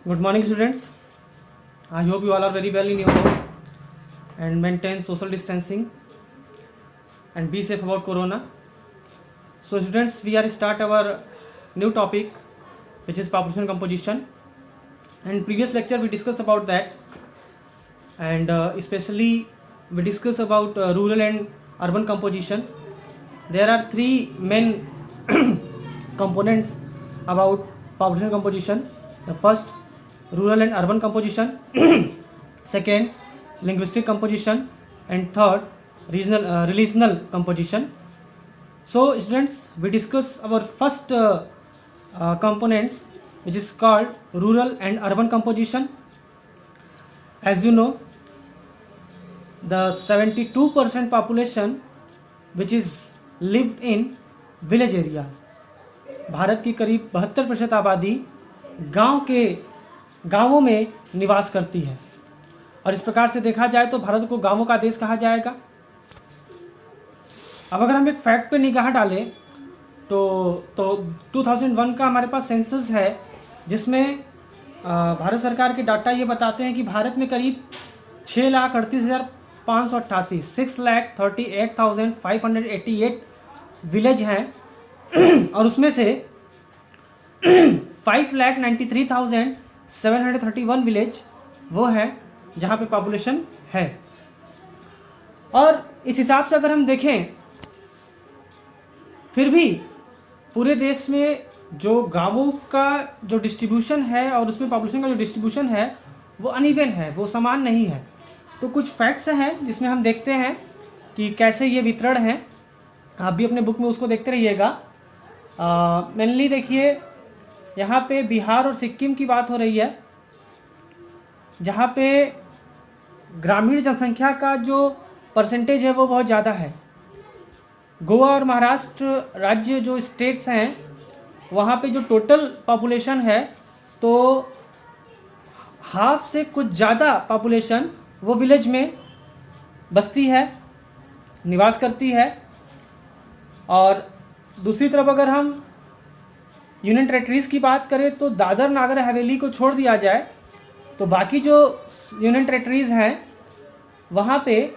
Good morning, students. I hope you all are very well in your home and maintain social distancing and be safe about corona. So, students, we are start our new topic, which is population composition. And previous lecture we discussed about that, and especially we discuss about rural and urban composition. There are three main components about population composition. The first, rural and urban composition. Second, linguistic composition, and third, relational composition. So students, we discuss our first components, which is called rural and urban composition. As you know, the 72% population which is lived in village areas. Bharat की करीब 72% आबादी गांवों में निवास करती है, और इस प्रकार से देखा जाए तो भारत को गांवों का देश कहा जाएगा। अब अगर हम एक फैक्ट पे निगाह डालें तो 2001 का हमारे पास सेंसस है, जिसमें भारत सरकार के डाटा ये बताते हैं कि भारत में करीब 6,38,588 6,38,588 विलेज हैं, और उसमें से 5,93,731 विलेज वो हैं जहाँ पे पॉपुलेशन है। और इस हिसाब से अगर हम देखें, फिर भी पूरे देश में जो गांवों का जो डिस्ट्रीब्यूशन है और उसमें पॉपुलेशन का जो डिस्ट्रीब्यूशन है वो अनइवन है, वो समान नहीं है। तो कुछ फैक्ट्स हैं जिसमें हम देखते हैं कि कैसे ये वितरण है। आप भी अपने बुक में उसको देखते रहिएगा। मेनली देखिए, यहाँ पे बिहार और सिक्किम की बात हो रही है, जहाँ पे ग्रामीण जनसंख्या का जो परसेंटेज है वो बहुत ज़्यादा है। गोवा और महाराष्ट्र राज्य जो स्टेट्स हैं, वहाँ पे जो टोटल पॉपुलेशन है तो हाफ से कुछ ज़्यादा पॉपुलेशन वो विलेज में बसती है, निवास करती है। और दूसरी तरफ अगर हम यूनियन टेरेटरीज़ की बात करें तो दादर नागर हवेली को छोड़ दिया जाए तो बाकी जो यूनियन टेरेटरीज़ हैं वहाँ पे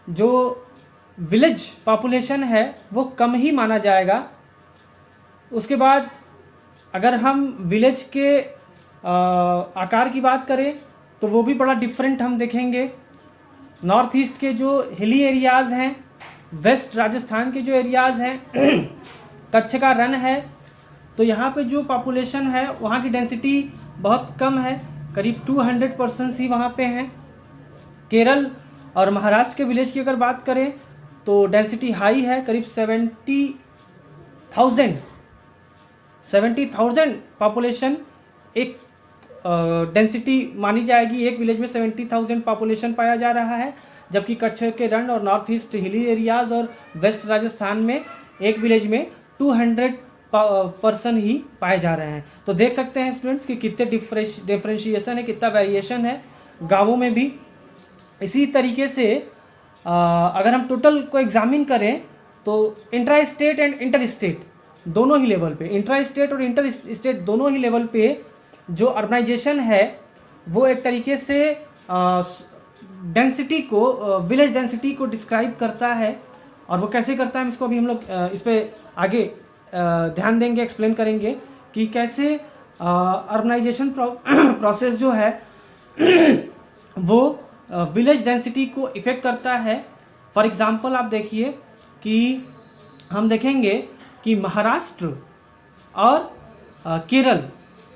जो विलेज पॉपुलेशन है वो कम ही माना जाएगा। उसके बाद अगर हम विलेज के आकार की बात करें तो वो भी बड़ा डिफरेंट हम देखेंगे। नॉर्थ ईस्ट के जो हिली एरियाज़ हैं, वेस्ट राजस्थान के जो एरियाज़ हैं, कच्छ का रन है, तो यहाँ पे जो पॉपुलेशन है वहाँ की डेंसिटी बहुत कम है, करीब 200% ही वहाँ पे हैं। केरल और महाराष्ट्र के विलेज की अगर बात करें तो डेंसिटी हाई है, करीब 70,000 पॉपुलेशन एक डेंसिटी मानी जाएगी। एक विलेज में 70,000 पॉपुलेशन पाया जा रहा है, जबकि कच्छ के रण और नॉर्थ ईस्ट हिली एरियाज़ और वेस्ट राजस्थान में एक विलेज में 200 पर्सन ही पाए जा रहे हैं। तो देख सकते हैं स्टूडेंट्स कि कितने डिफ्रेंशिएशन है, कितना वेरिएशन है गांवों में भी। इसी तरीके से अगर हम टोटल को एग्जामिन करें तो intra state and inter state दोनों ही लेवल पे, इंट्रा स्टेट और इंटर स्टेट दोनों ही लेवल पे जो अर्बनाइजेशन है वो एक तरीके से डेंसिटी को, विलेज डेंसिटी को डिस्क्राइब करता है। और वो कैसे करता है, इसको अभी हम लोग इस पर आगे ध्यान देंगे, एक्सप्लेन करेंगे कि कैसे अर्बनाइजेशन प्रोसेस जो है वो विलेज डेंसिटी को इफ़ेक्ट करता है। फॉर एग्जांपल आप देखिए कि हम देखेंगे कि महाराष्ट्र और केरल,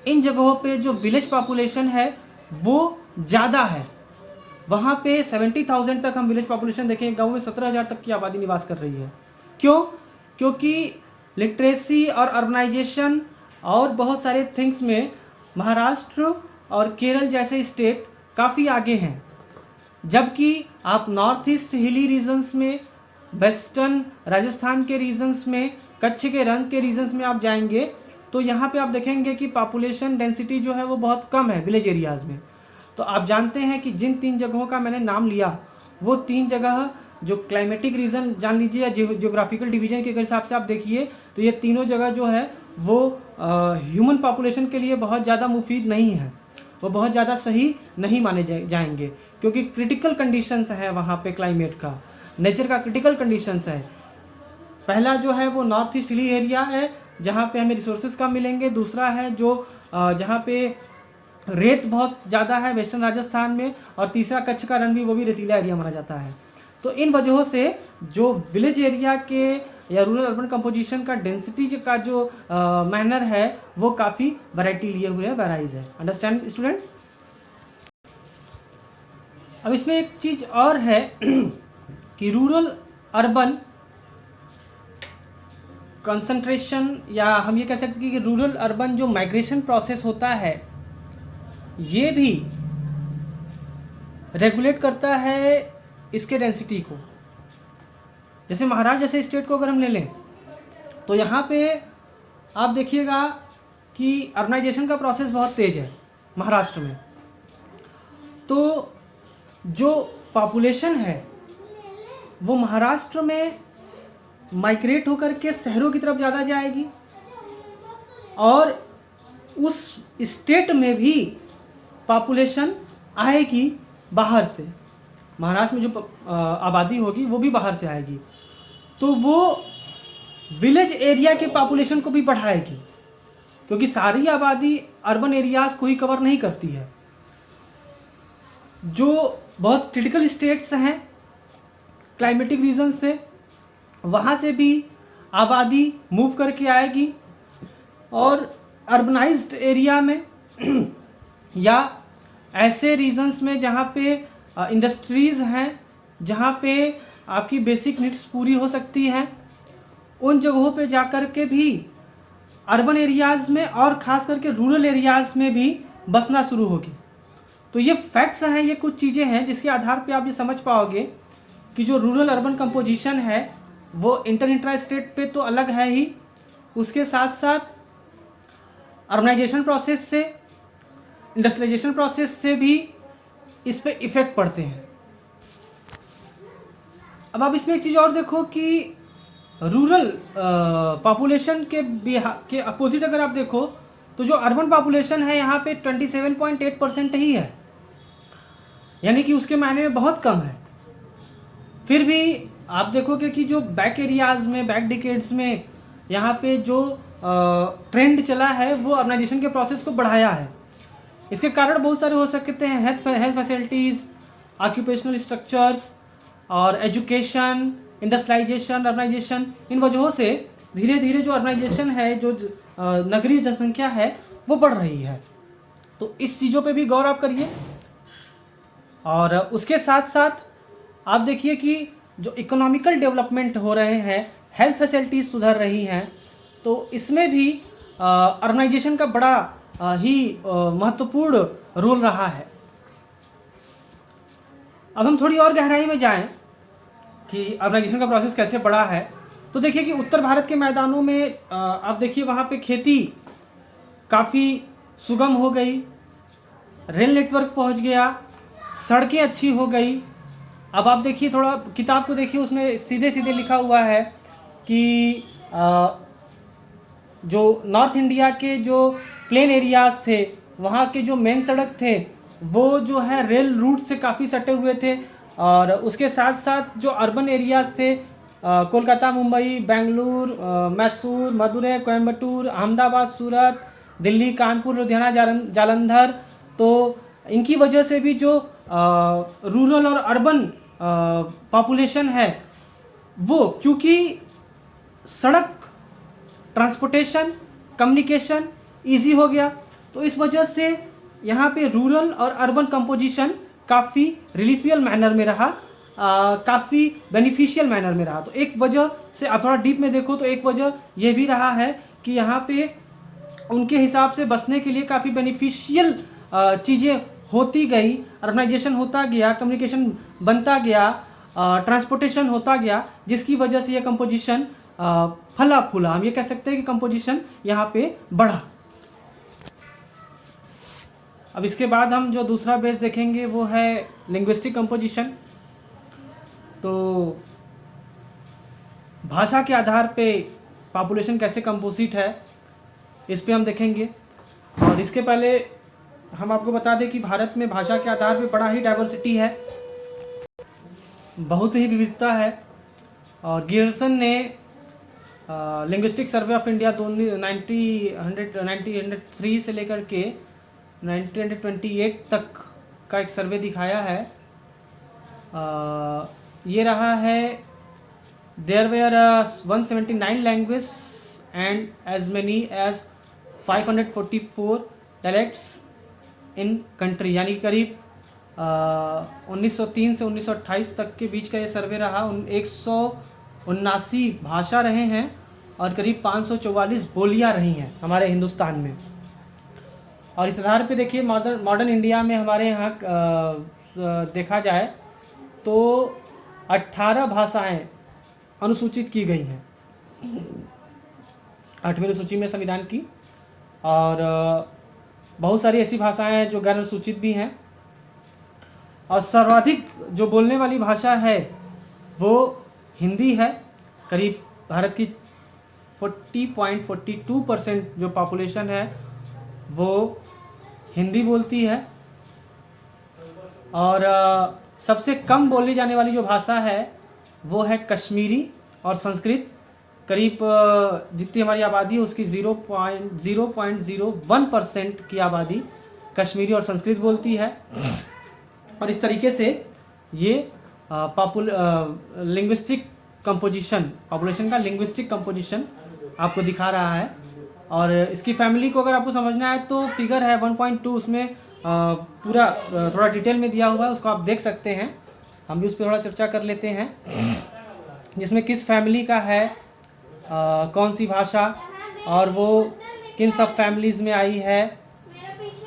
इन जगहों पे जो विलेज पॉपुलेशन है वो ज़्यादा है। वहाँ पे 70,000 तक हम विलेज पॉपुलेशन देखें, गाँव में 17,000 तक की आबादी निवास कर रही है। क्यों? क्योंकि लिटरेसी और अर्बनाइजेशन और बहुत सारे थिंग्स में महाराष्ट्र और केरल जैसे स्टेट काफ़ी आगे हैं, जबकि आप नॉर्थ ईस्ट हिली रीजन्स में, वेस्टर्न राजस्थान के रीजन्स में, कच्छ के रण के रीजन्स में आप जाएंगे तो यहाँ पे आप देखेंगे कि पॉपुलेशन डेंसिटी जो है वो बहुत कम है विलेज एरियाज़ में। तो आप जानते हैं कि जिन 3 जगहों का मैंने नाम लिया वो 3 जगह जो क्लाइमेटिक रीजन जान लीजिए या जियोग्राफिकल डिवीजन के हिसाब से आप देखिए तो ये तीनों जगह जो है वो ह्यूमन पॉपुलेशन के लिए बहुत ज़्यादा मुफीद नहीं है, वो बहुत ज़्यादा सही नहीं माने जाएंगे, क्योंकि क्रिटिकल कंडीशंस है वहाँ पे, क्लाइमेट का, नेचर का क्रिटिकल कंडीशंस है। पहला जो है वो नॉर्थ ईस्ट हिली एरिया है जहाँ पे हमें रिसोर्सेज कम मिलेंगे। दूसरा है जो जहाँ पे रेत बहुत ज़्यादा है वेस्टर्न राजस्थान में। और तीसरा कच्छ का रण भी, वो भी रेतीला एरिया माना जाता है। तो इन वजहों से जो विलेज एरिया के या रूरल अर्बन कंपोजिशन का डेंसिटी का जो मैनर है वो काफ़ी वैरायटी लिए हुए है, वेराइज है। Understand students? अब इसमें एक चीज़ और है कि रूरल अर्बन कंसंट्रेशन, या हम ये कह सकते हैं कि रूरल अर्बन जो माइग्रेशन प्रोसेस होता है ये भी रेगुलेट करता है इसके डेंसिटी को। जैसे महाराष्ट्र जैसे स्टेट को अगर हम ले लें तो यहाँ पे आप देखिएगा कि अर्बनाइजेशन का प्रोसेस बहुत तेज है महाराष्ट्र में। तो जो पॉपुलेशन है वो महाराष्ट्र में माइग्रेट होकर के शहरों की तरफ ज़्यादा जाएगी, और उस स्टेट में भी पॉपुलेशन आएगी बाहर से। महाराष्ट्र में जो आबादी होगी वो भी बाहर से आएगी, तो वो विलेज एरिया के पॉपुलेशन को भी बढ़ाएगी, क्योंकि सारी आबादी अर्बन एरियाज को ही कवर नहीं करती है। जो बहुत क्रिटिकल स्टेट्स हैं क्लाइमेटिक रीजन से, वहाँ से भी आबादी मूव करके आएगी, और अर्बनाइज्ड एरिया में या ऐसे रीजन्स में जहाँ पे इंडस्ट्रीज़ हैं, जहाँ पे आपकी बेसिक नीड्स पूरी हो सकती हैं, उन जगहों पे जाकर के भी अर्बन एरियाज़ में और ख़ास करके रूरल एरियाज़ में भी बसना शुरू होगी। तो ये फैक्ट्स हैं, ये कुछ चीज़ें हैं जिसके आधार पे आप ये समझ पाओगे कि जो रूरल अर्बन कंपोजिशन है वो इंट्रा स्टेट पे तो अलग है ही, उसके साथ साथ अर्बनाइजेशन प्रोसेस से, इंडस्ट्रियलाइजेशन प्रोसेस से भी इस पे इफ़ेक्ट पड़ते हैं। अब आप इसमें एक चीज़ और देखो कि रूरल पॉपुलेशन के अपोजिट अगर आप देखो तो जो अर्बन पॉपुलेशन है यहाँ पे 27.8% ही है, यानी कि उसके मायने में बहुत कम है। फिर भी आप देखोगे कि जो बैक एरियाज़ में, बैक डिकेड्स में यहाँ पे जो ट्रेंड चला है वो अर्बनाइजेशन के प्रोसेस को बढ़ाया है। इसके कारण बहुत सारे हो सकते हैं, हेल्थ फैसिलिटीज़, ऑक्यूपेशनल स्ट्रक्चर्स और एजुकेशन, इंडस्ट्रियलाइजेशन, अर्बनाइजेशन। इन वजहों से धीरे धीरे जो अर्बनाइजेशन है, जो नगरीय जनसंख्या है वो बढ़ रही है। तो इस चीज़ों पे भी गौर आप करिए। और उसके साथ साथ आप देखिए कि जो इकोनॉमिकल डेवलपमेंट हो रहे हैं, हेल्थ फैसिलिटीज़ सुधर रही हैं, तो इसमें भी अर्बनाइजेशन का बड़ा ही महत्वपूर्ण रोल रहा है। अब हम थोड़ी और गहराई में जाएं कि अर्बनाइजेशन का प्रोसेस कैसे बढ़ा है। तो देखिए कि उत्तर भारत के मैदानों में आप देखिए वहाँ पे खेती काफ़ी सुगम हो गई, रेल नेटवर्क पहुँच गया, सड़कें अच्छी हो गई। अब आप देखिए, थोड़ा किताब को देखिए, उसमें सीधे सीधे लिखा हुआ है कि जो नॉर्थ इंडिया के जो प्लेन एरियाज़ थे वहाँ के जो मेन सड़क थे वो जो है रेल रूट से काफ़ी सटे हुए थे। और उसके साथ साथ जो अर्बन एरियाज़ थे, कोलकाता, मुंबई, बेंगलुरु, मैसूर, मदुरै, कोयम्बटूर, अहमदाबाद, सूरत, दिल्ली, कानपुर, लुधियाना, जालंधर, तो इनकी वजह से भी जो रूरल और अर्बन पॉपुलेशन है वो, क्योंकि सड़क, ट्रांसपोर्टेशन, कम्युनिकेशन ईजी हो गया, तो इस वजह से यहाँ पे रूरल और अर्बन कंपोजिशन काफ़ी रिलीफियल मैनर में रहा, काफ़ी बेनिफिशियल मैनर में रहा। तो एक वजह से आप थोड़ा डीप में देखो तो एक वजह ये भी रहा है कि यहाँ पे उनके हिसाब से बसने के लिए काफ़ी बेनिफिशियल चीज़ें होती गई, अर्बनाइजेशन होता गया, कम्युनिकेशन बनता गया, ट्रांसपोर्टेशन होता गया, जिसकी वजह से ये कंपोजिशन फला फूला, हम ये कह सकते हैं कि कंपोजिशन यहाँ पे बढ़ा। अब इसके बाद हम जो दूसरा बेस देखेंगे वो है लिंग्विस्टिक कंपोजिशन। तो भाषा के आधार पे पॉपुलेशन कैसे कंपोजिट है, इस पे हम देखेंगे। और इसके पहले हम आपको बता दें कि भारत में भाषा के आधार पे बड़ा ही डाइवर्सिटी है, बहुत ही विविधता है। और गियर्सन ने लिंग्विस्टिक सर्वे ऑफ इंडिया 1903 से लेकर के 1928 तक का एक सर्वे दिखाया है। ये रहा है, there were 179 language and as many as 544 dialects in country, यानी करीब 1903 से 1928 तक के बीच का ये सर्वे रहा। 179 भाषा रहे हैं और करीब 544 बोलियां रही हैं हमारे हिंदुस्तान में। और इस आधार पे देखिए मॉडर्न इंडिया में हमारे यहाँ देखा जाए तो 18 भाषाएं अनुसूचित की गई हैं 8वीं अनुसूची में संविधान की, और बहुत सारी ऐसी भाषाएं हैं जो गैर अनुसूचित भी हैं। और सर्वाधिक जो बोलने वाली भाषा है वो हिंदी है। करीब भारत की 40.42% जो पॉपुलेशन है वो हिंदी बोलती है। और सबसे कम बोली जाने वाली जो भाषा है वो है कश्मीरी और संस्कृत। करीब जितनी हमारी आबादी है उसकी 0.01% की आबादी कश्मीरी और संस्कृत बोलती है। और इस तरीके से ये लिंग्विस्टिक कंपोजिशन, पॉपुलेशन का लिंग्विस्टिक कंपोजिशन आपको दिखा रहा है। और इसकी फैमिली को अगर आपको समझना है तो फिगर है 1.2, उसमें पूरा थोड़ा डिटेल में दिया हुआ है, उसको आप देख सकते हैं। हम भी उस पर थोड़ा चर्चा कर लेते हैं, जिसमें किस फैमिली का है, कौन सी भाषा और वो किन सब फैमिलीज़ में आई है,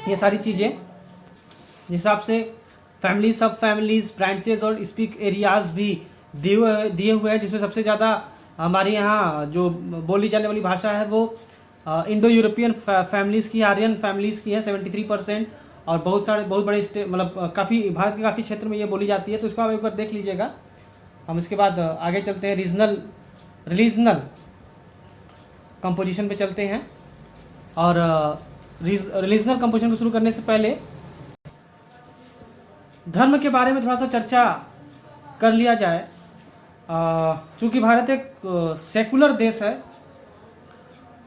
ये सारी चीज़ें जिस हिसाब से फैमिली, सब फैमिलीज, ब्रांचेज और स्पीक एरियाज भी दिए हुए हैं। जिसमें सबसे ज़्यादा हमारे यहाँ जो बोली जाने वाली भाषा है वो इंडो यूरोपियन फैमिलीज़ की, आर्यन फैमिलीज़ की है 73%। और बहुत बड़े मतलब काफ़ी भारत के काफ़ी क्षेत्र में ये बोली जाती है, तो इसको आप एक बार देख लीजिएगा। हम इसके बाद आगे चलते हैं, रिलीजनल कंपोजिशन पे चलते हैं। और रिलीजनल कंपोजिशन को शुरू करने से पहले धर्म के बारे में थोड़ा सा चर्चा कर लिया जाए। चूँकि भारत एक सेकुलर देश है,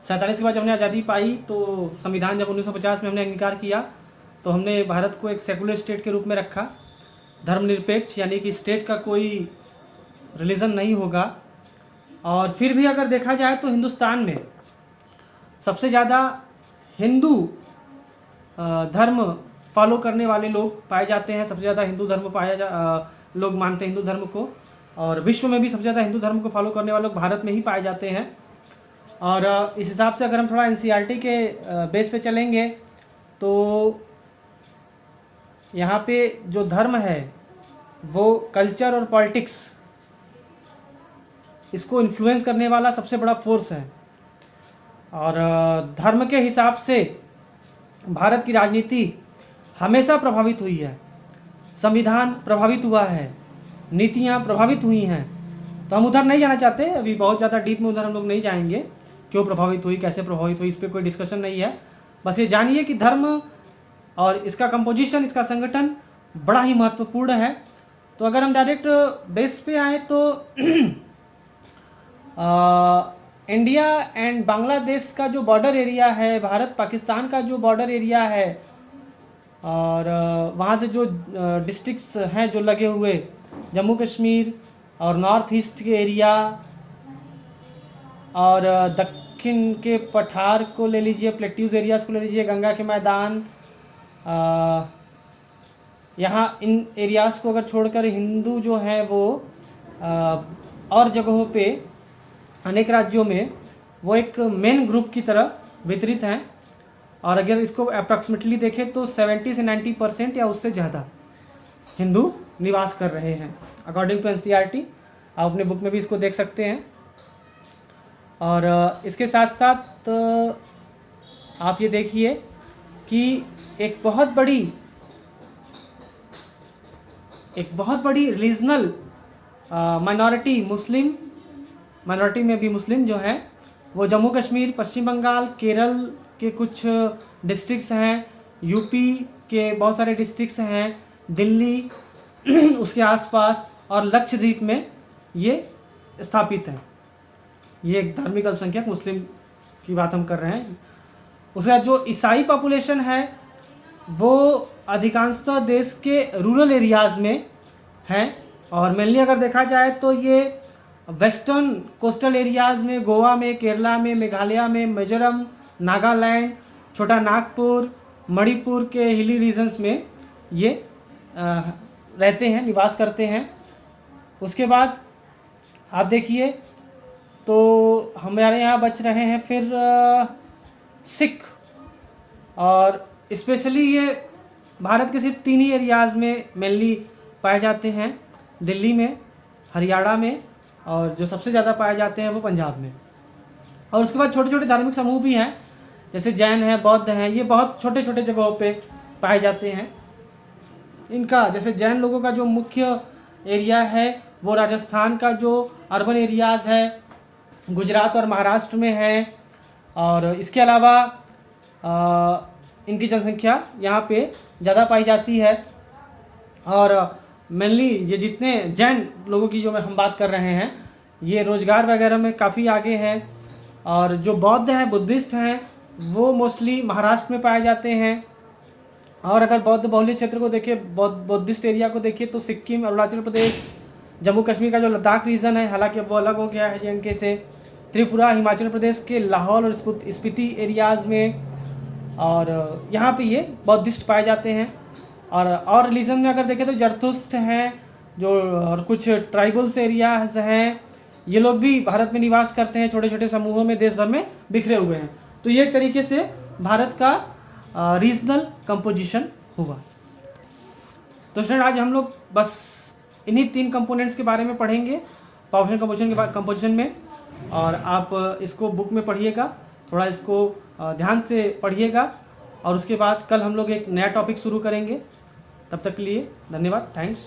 47 के बाद जब हमने आज़ादी पाई तो संविधान जब 1950 में हमने अंगीकार किया तो हमने भारत को एक सेकुलर स्टेट के रूप में रखा, धर्मनिरपेक्ष, यानी कि स्टेट का कोई रिलीजन नहीं होगा। और फिर भी अगर देखा जाए तो हिंदुस्तान में सबसे ज़्यादा हिंदू धर्म फॉलो करने वाले लोग पाए जाते हैं, सबसे ज़्यादा हिंदू धर्म लोग मानते हैं हिंदू धर्म को। और विश्व में भी सबसे ज़्यादा हिंदू धर्म को फॉलो करने वाले लोग भारत में ही पाए जाते हैं। और इस हिसाब से अगर हम थोड़ा एनसीईआरटी के बेस पे चलेंगे तो यहाँ पे जो धर्म है वो कल्चर और पॉलिटिक्स, इसको इन्फ्लुएंस करने वाला सबसे बड़ा फोर्स है। और धर्म के हिसाब से भारत की राजनीति हमेशा प्रभावित हुई है, संविधान प्रभावित हुआ है, नीतियाँ प्रभावित हुई हैं। तो हम उधर नहीं जाना चाहते, अभी बहुत ज़्यादा डीप में उधर हम लोग नहीं जाएंगे, क्यों प्रभावित हुई, कैसे प्रभावित हुई, इस पर कोई डिस्कशन नहीं है। बस ये जानिए कि धर्म और इसका कंपोजिशन, इसका संगठन बड़ा ही महत्वपूर्ण है। तो अगर हम डायरेक्ट बेस पे आए तो इंडिया एंड बांग्लादेश का जो बॉर्डर एरिया है, भारत पाकिस्तान का जो बॉर्डर एरिया है, और वहाँ से जो डिस्ट्रिक्ट्स हैं जो लगे हुए, जम्मू कश्मीर और नॉर्थ ईस्ट के एरिया और दक्षिण के पठार को ले लीजिए, प्लेट्यूज एरियाज़ को ले लीजिए, गंगा के मैदान, यहाँ इन एरियाज़ को अगर छोड़कर हिंदू जो हैं वो और जगहों पे अनेक राज्यों में वो एक मेन ग्रुप की तरह वितरित हैं। और अगर इसको अप्रॉक्सीमेटली देखें तो 70 से 90% या उससे ज़्यादा हिंदू निवास कर रहे हैं अकॉर्डिंग टू एनसीईआरटी। आप अपने बुक में भी इसको देख सकते हैं। और इसके साथ साथ आप ये देखिए कि एक बहुत बड़ी रीजनल माइनॉरिटी, मुस्लिम माइनॉरिटी में भी मुस्लिम जो हैं वो जम्मू कश्मीर, पश्चिम बंगाल, केरल के कुछ डिस्ट्रिक्ट्स हैं, यूपी के बहुत सारे डिस्ट्रिक्ट्स हैं, दिल्ली उसके आसपास और लक्षद्वीप में ये स्थापित हैं। ये एक धार्मिक अल्पसंख्यक मुस्लिम की बात हम कर रहे हैं। उसके बाद जो ईसाई पॉपुलेशन है वो अधिकांशतः देश के रूरल एरियाज़ में हैं, और मेनली अगर देखा जाए तो ये वेस्टर्न कोस्टल एरियाज़ में, गोवा में, केरला में, मेघालय में, मिजोरम, नागालैंड, छोटा नागपुर, मणिपुर के हिली रीजन्स में ये रहते हैं, निवास करते हैं। उसके बाद आप देखिए तो हमारे यहाँ बच रहे हैं फिर सिख, और स्पेशली ये भारत के सिर्फ 3 ही एरियाज़ में मेनली पाए जाते हैं, दिल्ली में, हरियाणा में, और जो सबसे ज़्यादा पाए जाते हैं वो पंजाब में। और उसके बाद छोटे छोटे धार्मिक समूह भी हैं, जैसे जैन है, बौद्ध हैं, ये बहुत छोटे छोटे जगहों पे पाए जाते हैं। इनका जैसे जैन लोगों का जो मुख्य एरिया है वो राजस्थान का जो अर्बन एरियाज़ है, गुजरात और महाराष्ट्र में है, और इसके अलावा इनकी जनसंख्या यहाँ पे ज़्यादा पाई जाती है। और मेनली ये जितने जैन लोगों की जो हम बात कर रहे हैं ये रोज़गार वगैरह में काफ़ी आगे हैं, और जो बौद्ध हैं, बुद्धिस्ट हैं, वो मोस्टली महाराष्ट्र में पाए जाते हैं। और अगर बौद्ध बहुल्य क्षेत्र को देखिए, बुद्धिस्ट एरिया को देखिए, तो सिक्किम, अरुणाचल प्रदेश, जम्मू कश्मीर का जो लद्दाख रीजन है, हालांकि अब वो अलग हो गया है JNK से, त्रिपुरा, हिमाचल प्रदेश के लाहौल और स्पीति एरियाज़ में, और यहाँ पे ये बौद्धिस्ट पाए जाते हैं। और रिलीजन में अगर देखें तो जरथुस्ट हैं जो, और कुछ ट्राइबल्स एरियाज हैं, ये लोग भी भारत में निवास करते हैं, छोटे छोटे समूहों में देश भर में बिखरे हुए हैं। तो ये एक तरीके से भारत का रीजनल कंपोजिशन हुआ। तो स्टूडेंट आज हम लोग बस इन्हीं 3 कंपोनेंट्स के बारे में पढ़ेंगे पॉपुलेशन कंपोजिशन में, और आप इसको बुक में पढ़िएगा, थोड़ा इसको ध्यान से पढ़िएगा, और उसके बाद कल हम लोग एक नया टॉपिक शुरू करेंगे। तब तक के लिए धन्यवाद, थैंक्स।